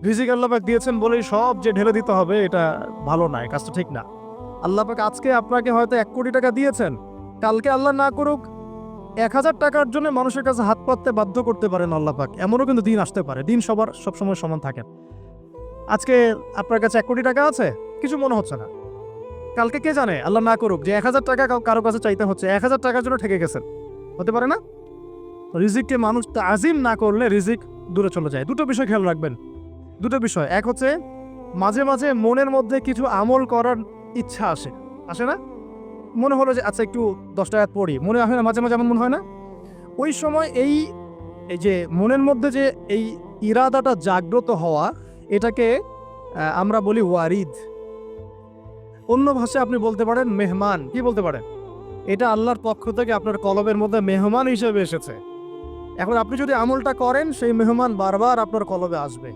রিজিক আল্লাহ পাক দিয়েছেন বলেই সব যে ঢেলে দিতে হবে, এটা ভালো না, এই কাজটা ঠিক না। আল্লাহ পাক আজকে আপনাকে হয়তো 1 কোটি টাকা দিয়েছেন, কালকে আল্লাহ না করুক 1000 টাকার জন্য মানুষের কাছে হাত পাততে বাধ্য করতে পারেন আল্লাহ পাক। এমনও কিন্তু দিন আসতে পারে, দিন সবার সবসময় সমান থাকে না। আজকে আপনার কাছে 1 কোটি টাকা আছে, কিছু মনে হচ্ছে না। কালকে কে জানে, আল্লাহ না করুক, যে 1000 টাকা কারো কাছে চাইতে হচ্ছে, 1000 টাকার জন্য ঠকে গেছেন, হতে পারে না? রিজিককে মানুষ তাজিম না করলে রিজিক দূরে চলে যায়। দুটো বিষয় খেয়াল রাখবেন, দুটো বিষয়। এক হচ্ছে মাঝে মাঝে মনের মধ্যে কিছু আমল করার ইচ্ছা আসে, আসে না? মনে হলো যে আচ্ছা একটু 10 টাকা পড়ি, মনে হয় না মাঝে মাঝে, এমন মনে হয় না? ওই সময় এই এই যে মনের মধ্যে যে এই ইরাদাটা জাগ্রত হওয়া, এটাকে আমরা বলি ওয়ারিদ। অন্য ভাষায় আপনি বলতে পারেন মেহমান। কি বলতে পারেন? এটা আল্লাহর পক্ষ থেকে আপনার কলবের মধ্যে মেহমান হিসেবে এসেছে। এখন আপনি যদি আমলটা করেন, সেই মেহমান বারবার আপনার কলবে আসবে।